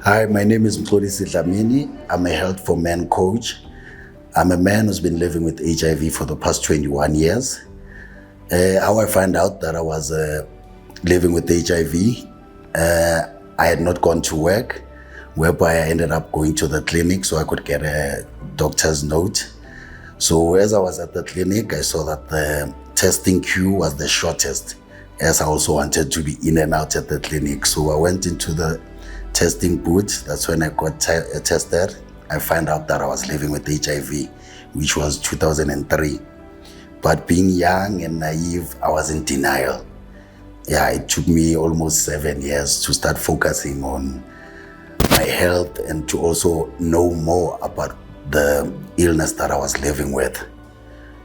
Hi, my name is Mxolisi Dlamini. I'm a Health4Men coach. I'm a man who's been living with HIV for the past 21 years. How I found out that I was living with HIV, I had not gone to work, whereby I ended up going to the clinic so I could get a doctor's note. So as I was at the clinic, I saw that the testing queue was the shortest, as I also wanted to be in and out at the clinic. So I went into the testing booth. That's when I got tested. I found out that I was living with HIV, which was 2003. But being young and naive, I was in denial. Yeah, it took me almost 7 years to start focusing on my health and to also know more about the illness that I was living with.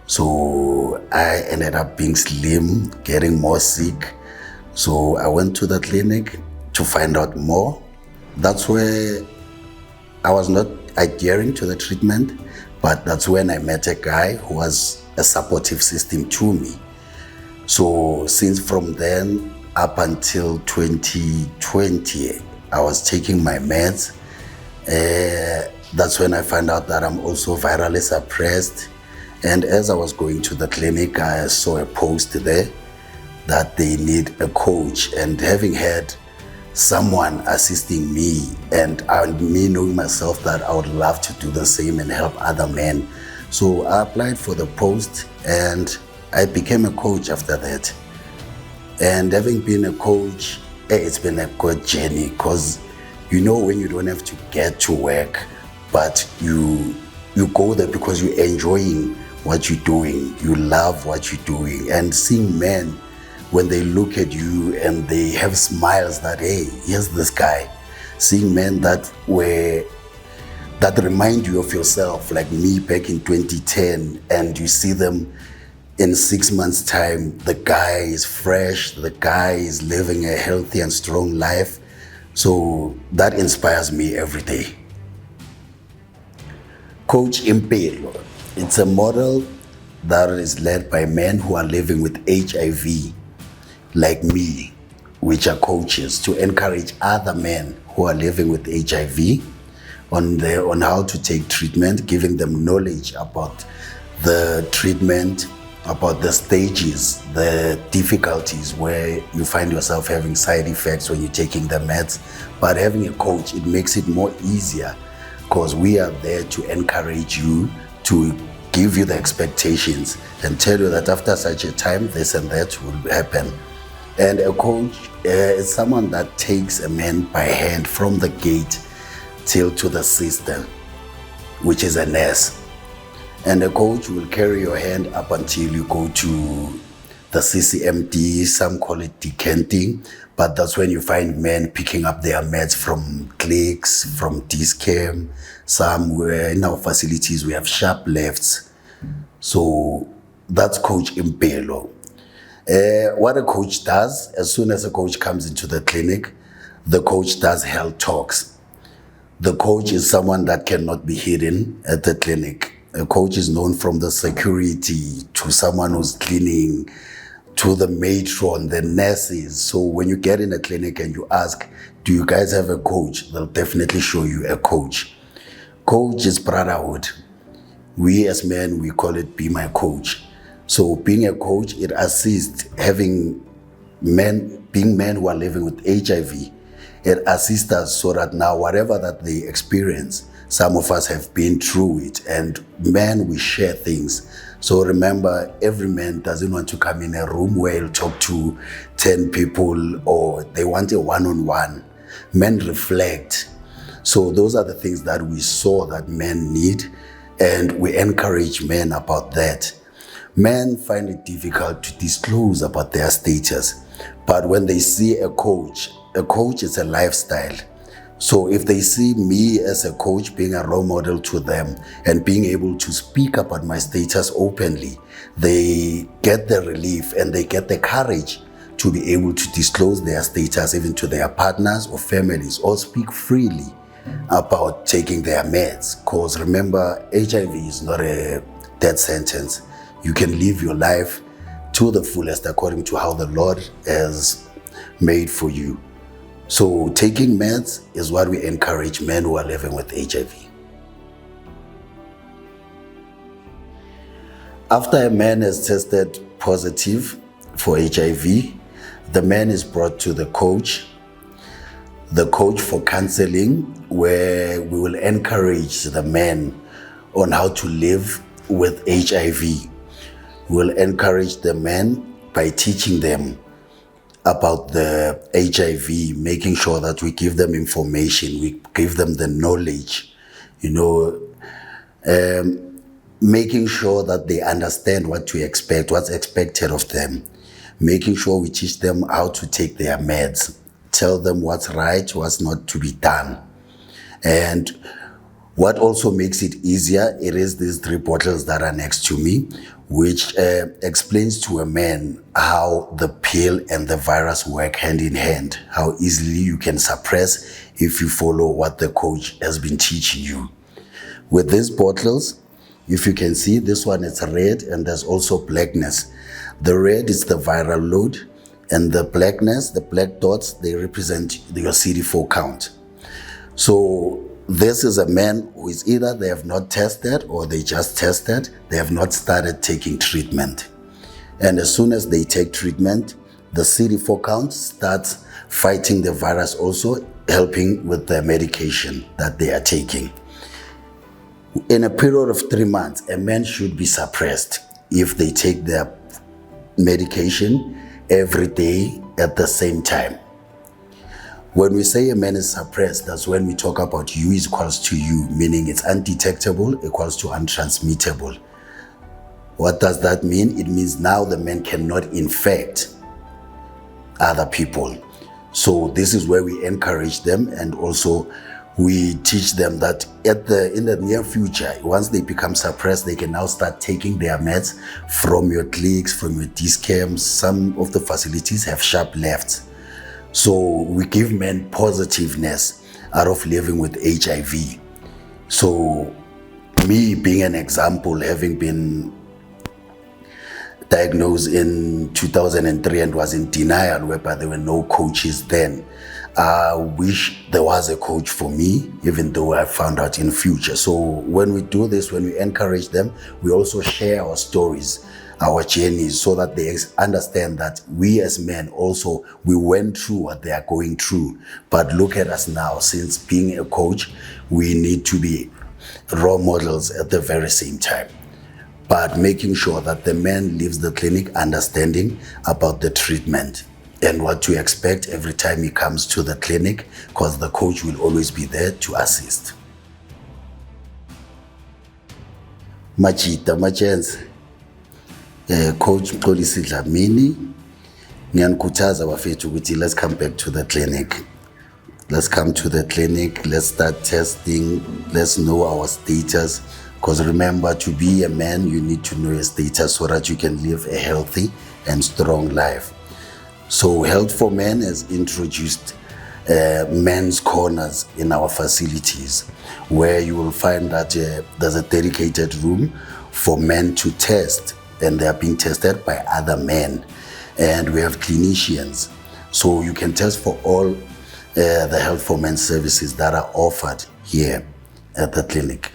So I ended up being slim, getting more sick. So I went to the clinic to find out more. That's where I was not adhering to the treatment, but that's when I met a guy who was a supportive system to me. So since from then up until 2020, I was taking my meds. That's when I found out that I'm also virally suppressed. And as I was going to the clinic, I saw a post there that they need a coach. And having had someone assisting me and me knowing myself that I would love to do the same and help other men. So I applied for the post and I became a coach after that. And having been a coach, it's been a good journey because you know when you don't have to get to work, but you go there because you're enjoying what you're doing, you love what you're doing, and seeing men when they look at you and they have smiles that, hey, here's this guy. Seeing men that remind you of yourself, like me back in 2010, and you see them in 6 months' time, the guy is fresh, the guy is living a healthy and strong life. So that inspires me every day. Coach Impelo, it's a model that is led by men who are living with HIV, like me, which are coaches, to encourage other men who are living with HIV on how to take treatment, giving them knowledge about the treatment, about the stages, the difficulties where you find yourself having side effects when you're taking the meds. But having a coach, it makes it more easier because we are there to encourage you, to give you the expectations and tell you that after such a time, this and that will happen. And a coach is someone that takes a man by hand from the gate till to the system, which is a nurse. And a coach will carry your hand up until you go to the CCMD, some call it decanting, but that's when you find men picking up their meds from clinics, from Discam. Some were in our facilities, we have sharp lefts. So that's Coach Impelo. What a coach does, as soon as a coach comes into the clinic, the coach does health talks. The coach is someone that cannot be hidden at the clinic. A coach is known from the security to someone who's cleaning, to the matron, the nurses. So when you get in a clinic and you ask, do you guys have a coach? They'll definitely show you a coach. Coach is brotherhood. We as men, we call it be my coach. So being a coach, it assists being men who are living with HIV. It assists us so that now whatever that they experience, some of us have been through it, and men, we share things. So remember, every man doesn't want to come in a room where he'll talk to 10 people or they want a one-on-one. Men reflect. So those are the things that we saw that men need, and we encourage men about that. Men find it difficult to disclose about their status, but when they see a coach is a lifestyle. So if they see me as a coach being a role model to them and being able to speak about my status openly, they get the relief and they get the courage to be able to disclose their status even to their partners or families, or speak freely about taking their meds. Because remember, HIV is not a death sentence. You can live your life to the fullest according to how the Lord has made for you. So taking meds is what we encourage men who are living with HIV. After a man has tested positive for HIV, the man is brought to the coach for counseling, where we will encourage the man on how to live with HIV. We'll encourage the men by teaching them about the HIV, making sure that we give them information, we give them the knowledge, making sure that they understand what to expect, what's expected of them, making sure we teach them how to take their meds, tell them what's right, what's not to be done. And what also makes it easier, it is these 3 bottles that are next to me, which explains to a man how the pill and the virus work hand in hand, how easily you can suppress if you follow what the coach has been teaching you. With these bottles, if you can see, this one is red and there's also blackness. The red is the viral load, and the blackness, the black dots, they represent your CD4 count. So this is a man who is either they have not tested or they just tested, they have not started taking treatment. And as soon as they take treatment, the CD4 count starts fighting the virus, also helping with the medication that they are taking. In a period of 3 months, a man should be suppressed if they take their medication every day at the same time. When we say a man is suppressed, that's when we talk about U is equals to U, meaning it's undetectable equals to untransmittable. What does that mean? It means now the man cannot infect other people. So this is where we encourage them, and also we teach them that in the near future, once they become suppressed, they can now start taking their meds from your clinics, from your DSCAMs. Some of the facilities have sharp lefts. So we give men positiveness out of living with HIV. So me being an example, having been diagnosed in 2003 and was in denial, whereby there were no coaches then. I wish there was a coach for me, even though I found out in future. So when we do this, when we encourage them, we also share our stories, our journeys, so that they understand that we as men also, we went through what they are going through. But look at us now. Since being a coach, we need to be role models at the very same time. But making sure that the man leaves the clinic understanding about the treatment and what to expect every time he comes to the clinic, because the coach will always be there to assist. Machita, machance. Coach Mxolisi Dlamini, ngiyanikuthaza bafethu ukuthi let's come back to the clinic. Let's come to the clinic, let's start testing, let's know our status. Because remember, to be a man, you need to know your status so that you can live a healthy and strong life. So Health4Men has introduced men's corners in our facilities, where you will find that there's a dedicated room for men to test, and they are being tested by other men. And we have clinicians, so you can test for all the Health4Men services that are offered here at the clinic.